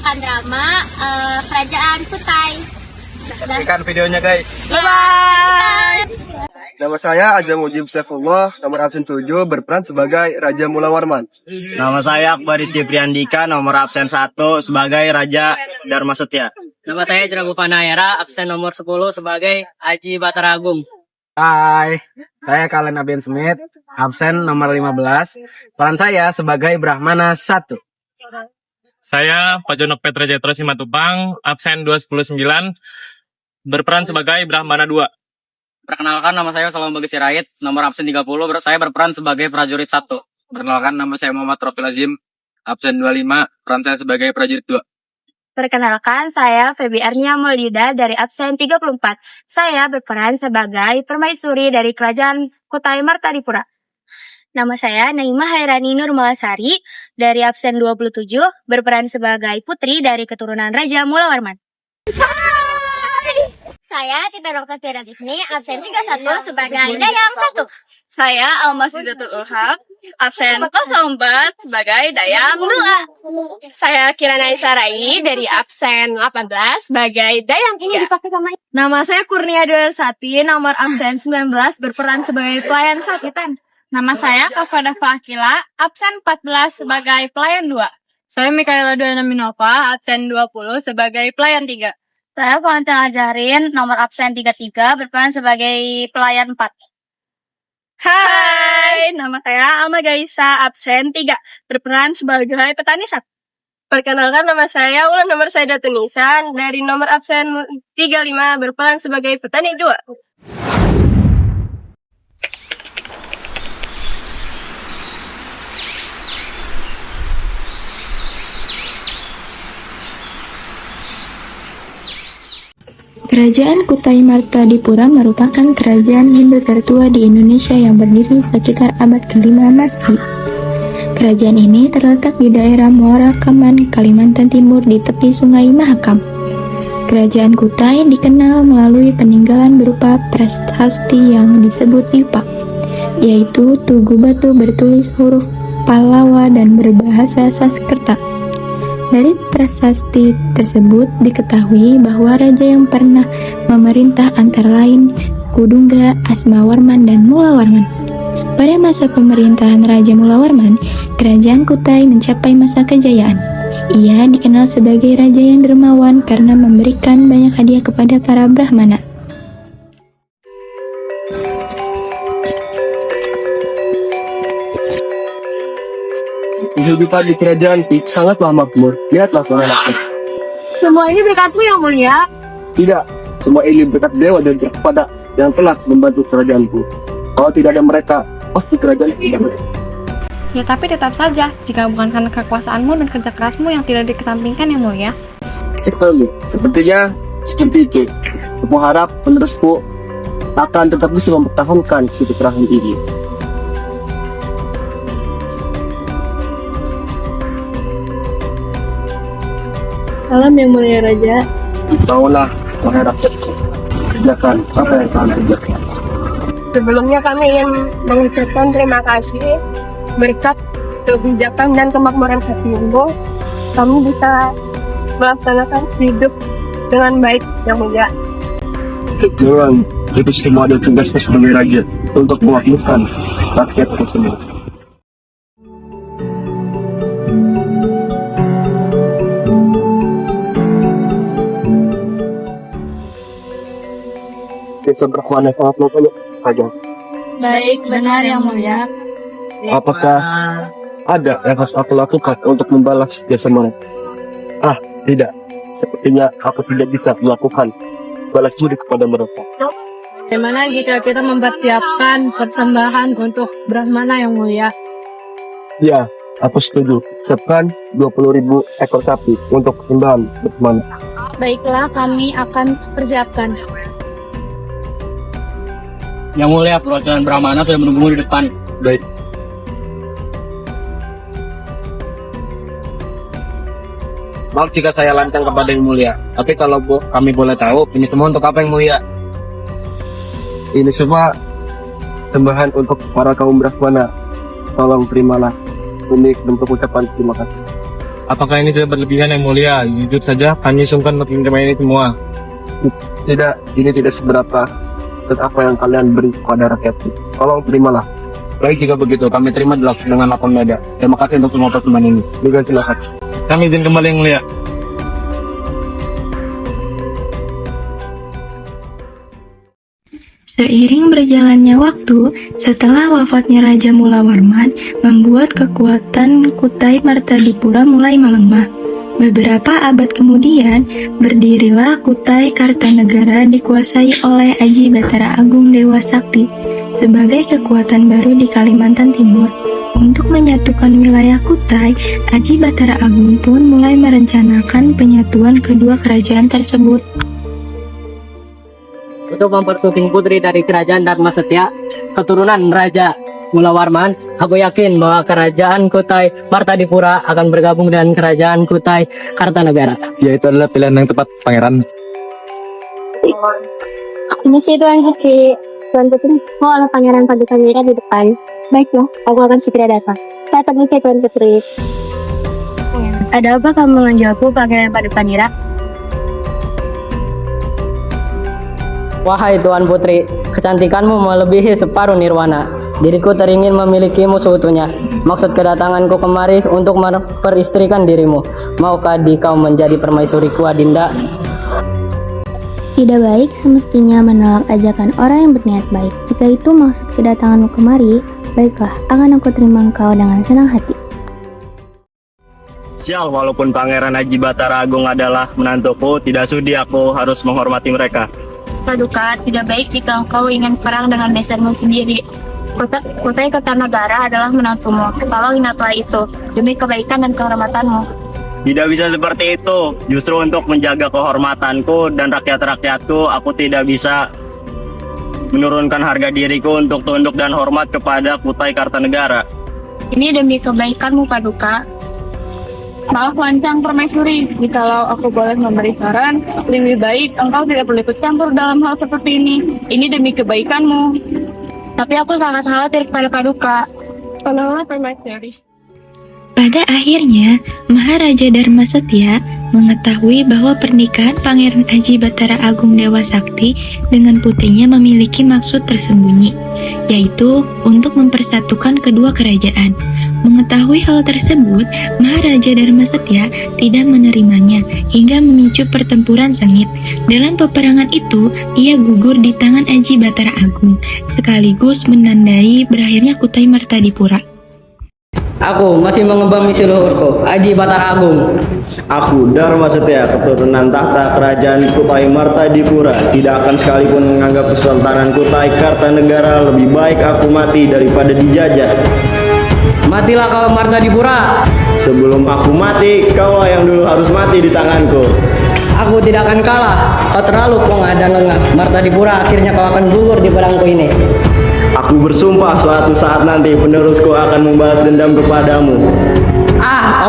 membawakan drama Kerajaan Kutai. Saksikan videonya guys. Bye. Nama saya Azam Mujib Saifullah, nomor absen 7, berperan sebagai Raja Mula Warman. Nama saya Akbar Rizky Priandika, nomor absen 1 sebagai Raja Dharma Setia. Nama saya Jeragu Panayara, absen nomor 10 sebagai Aji Batara Agung. Hai, saya Kalen Abian Smith, absen nomor 15. Peran saya sebagai Brahmana 1. Saya Pajono Petra Jatra Simatupang, absen 219, berperan sebagai Brahmana 2. Perkenalkan, nama saya Salam Bagi Sirait, nomor absen 30, saya berperan sebagai prajurit 1. Perkenalkan, nama saya Muhammad Rofil Azim, absen 25, peran saya sebagai prajurit 2. Perkenalkan, saya Febi Arnia Maulida dari absen 34. Saya berperan sebagai permaisuri dari Kerajaan Kutai Martadipura. Nama saya Naimah Hairani Nurmalasari dari absen 27, berperan sebagai putri dari keturunan Raja Mula Warman. Saya Tita Dr. Tiara Tifni, absen 31 sebagai Dayang 1. Saya Almasidatul Ulhaq, absen 04 sebagai Dayang 2. Saya Kirana Isarai dari absen 18 sebagai Dayang 3. Nama saya Kurnia Duarsati, nomor absen 19, berperan sebagai pelayan Satitan. Nama saya Kafada Fakila, absen 14 sebagai pelayan 2. Saya Mikaela Duana Minova, absen 20 sebagai pelayan 3. Saya Valentina Ajarin, nomor absen 33, berperan sebagai pelayan 4. Hai, nama saya Alma Gaisa, absen 3, berperan sebagai petani 1. Perkenalkan, nama saya Ulan nomor Saida Tunisan, dari nomor absen 35, berperan sebagai petani 2. Kerajaan Kutai Martadipura merupakan kerajaan Hindu tertua di Indonesia yang berdiri sekitar abad ke-5 Masehi. Kerajaan ini terletak di daerah Muara Kaman, Kalimantan Timur di tepi Sungai Mahakam. Kerajaan Kutai dikenal melalui peninggalan berupa prasasti yang disebut Yupa, yaitu tugu batu bertulis huruf Pallawa dan berbahasa Sanskerta. Dari prasasti tersebut diketahui bahwa raja yang pernah memerintah antara lain Kudungga, Asmawarman, dan Mulawarman. Pada masa pemerintahan Raja Mulawarman, kerajaan Kutai mencapai masa kejayaan. Ia dikenal sebagai raja yang dermawan karena memberikan banyak hadiah kepada para Brahmana. Kehidupan di kerajaan sangatlah makmur. Lihatlah anakku. Semua ini berkatmu yang mulia. Tidak, semua ini berkat dewa dan kepada yang telah membantu kerajaanku. Kalau tidak ada mereka, pasti kerajaan tidak ada. Ya tapi tetap saja, jika bukan karena kekuasaanmu dan kerja kerasmu yang tidak dikesampingkan yang mulia. Sepertinya seperti itu. Aku harap penerusku akan tetap bisa mempertahankan kekerasan ini. Salam yang mulia Raja. Taulah, wahai rakyatku, kerjakan apa yang kalian kerjakan. Sebelumnya kami ingin mengucapkan terima kasih berkat kebijakan dan kemakmuran hatimu, kami bisa melaksanakan hidup dengan baik yang mulia. Jangan, itu semua ada tugasku sebagai raja untuk mewakilkan rakyatku semua. Kita berkuasa sangat banyak saja. Baik, benar yang mulia. Apakah ada yang harus aku lakukan untuk membalas jasa mereka? Tidak. Sepertinya aku tidak bisa melakukan balas budi kepada mereka. Bagaimana jika kita mempersiapkan persembahan untuk Brahmana yang mulia? Ya, aku setuju. Siapkan 20.000 ekor sapi untuk persembahan Brahmana. Baiklah, kami akan persiapkan. Yang mulia, perwakilan Brahmana sudah menunggu di depan. Baik. Maaf jika saya lancang kepada yang mulia, tapi kalau kami boleh tahu, ini semua untuk apa yang mulia? Ini semua sembahan untuk para kaum Brahmana. Tolong terimalah ini bentuk ucapan terima kasih. Apakah ini tidak berlebihan yang mulia? Jujur saja, kami sungkan untuk menerima ini semua. Tidak, ini tidak seberapa apa yang kalian beri kepada rakyat. Tolong terimalah. Baik, jika begitu, kami terima dengan lapang dada. Terima kasih untuk semua pertemuan ini. Juga silakan. Kami izin kembali yang mulia. Seiring berjalannya waktu, setelah wafatnya Raja Mulawarman, membuat kekuatan Kutai Martadipura mulai melemah. Beberapa abad kemudian, berdirilah Kutai Kartanegara dikuasai oleh Aji Batara Agung Dewa Sakti sebagai kekuatan baru di Kalimantan Timur. Untuk menyatukan wilayah Kutai, Aji Batara Agung pun mulai merencanakan penyatuan kedua kerajaan tersebut. Untuk mempersunting putri dari kerajaan Dharma Setia, keturunan Raja Mulawarman, aku yakin bahwa kerajaan Kutai Martadipura akan bergabung dengan kerajaan Kutai Kartanegara. Ya, itu adalah pilihan yang tepat, Pangeran. Misi Tuan Putri. Tuan Putri, mau ada Pangeran Paduka Mira di depan. Baiklah, aku akan segera datang. Saya permisi Tuan Putri. Ada apa kamu menjawabku, Pangeran Paduka Mira? Wahai Tuan Putri, kecantikanmu melebihi separuh nirwana. Diriku teringin memilikimu seutuhnya. Maksud kedatanganku kemari untuk memperistrikan dirimu. Maukah kau menjadi permaisuriku, Adinda? Tidak baik semestinya menolak ajakan orang yang berniat baik. Jika itu maksud kedatanganmu kemari, baiklah, akan aku terima engkau dengan senang hati. Sial, walaupun Pangeran Aji Batara Agung adalah menantuku, tidak sudi aku harus menghormati mereka. Paduka, tidak baik jika engkau ingin perang dengan besanmu sendiri. Kutai Kartanegara adalah menantumu. Tolong ingatlah itu, demi kebaikan dan kehormatanmu. Tidak bisa seperti itu. Justru untuk menjaga kehormatanku dan rakyat-rakyatku, aku tidak bisa menurunkan harga diriku untuk tunduk dan hormat kepada Kutai Kartanegara. Ini demi kebaikanmu, Paduka. Maaf Lancang Permaisuri, jikalau aku boleh memberi saran, lebih baik engkau tidak perlu ikut campur dalam hal seperti ini. Ini demi kebaikanmu. Tapi aku sangat khawatir kepada Paduka. Tolonglah Permaisuri. Pada akhirnya, Maharaja Dharma Setia mengetahui bahwa pernikahan Pangeran Aji Batara Agung Dewa Sakti dengan putrinya memiliki maksud tersembunyi, yaitu untuk mempersatukan kedua kerajaan. Mengetahui hal tersebut, Maharaja Dharma Setia tidak menerimanya hingga memicu pertempuran sengit. Dalam peperangan itu, ia gugur di tangan Aji Batara Agung, sekaligus menandai berakhirnya Kutai Martadipura. Aku masih mengemban misi luhurku, Aji Batara Agung. Aku Dharma Setia, keturunan tahta kerajaan Kutai Martadipura, tidak akan sekalipun menganggap Kesultanan Kutai Kartanegara lebih baik aku mati daripada dijajah. Matilah kau Martadipura. Sebelum aku mati, kaulah yang dulu harus mati di tanganku. Aku tidak akan kalah. Kau terlalu pongah dan lengah. Martadipura, akhirnya kau akan gugur di perangku ini. Aku bersumpah suatu saat nanti penerusku akan membalas dendam kepadamu.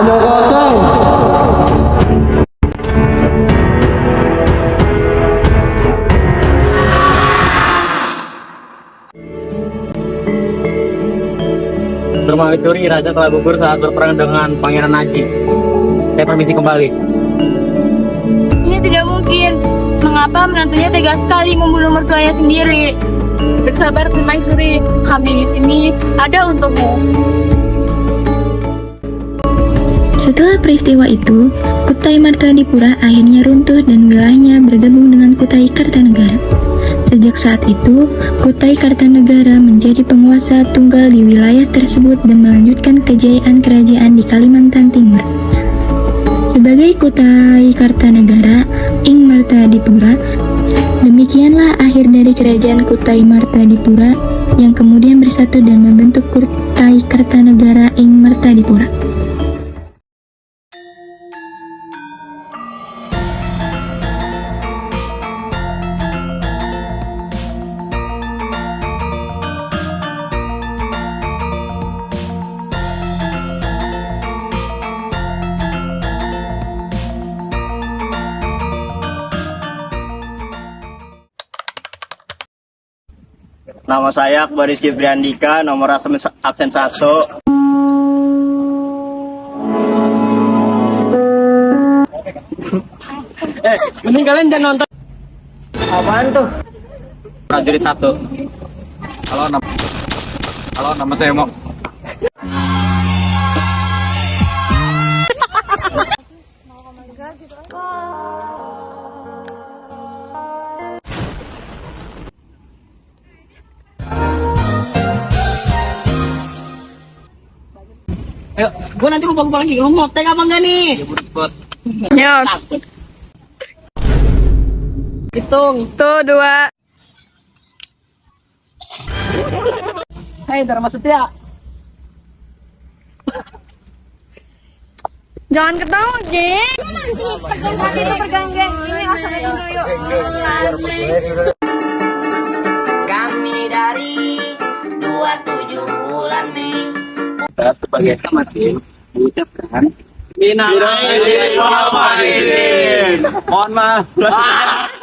Omong kosong. Permaisuri, Raja telah gugur saat berperang dengan Pangeran Aji. Saya permisi kembali. Ini tidak mungkin. Mengapa menantunya tega sekali membunuh mertuanya sendiri? Bersabar Permaisuri, kami di sini ada untukmu. Setelah peristiwa itu, Kutai Martadipura akhirnya runtuh dan wilayahnya bergabung dengan Kutai Kartanegara. Sejak saat itu, Kutai Kartanegara menjadi penguasa tunggal di wilayah tersebut dan melanjutkan kejayaan kerajaan di Kalimantan Timur. Sebagai Kutai Kartanegara ing Martadipura, demikianlah akhir dari kerajaan Kutai Martadipura yang kemudian bersatu dan membentuk Kutai Kartanegara ing Martadipura. Nama saya Akbar Rizky Priandika, nomor absen 1. Mending kalian jangan nonton. Apaan tuh? Prajurit 1. Halo, nama saya Mo. Ayo, gue nanti lupa lagi. Lu mau tag apa enggak nih? Yo, Hitung. tuh 2. Hai, Dharma Setia. Jangan ketawa, geng. Pegang, geng. Ini langsung aja dulu, yuk. Kami dari 27 bulan Mei. Sebagai amatir mengucapkan Minal aidin wal faizin. mohon maaf.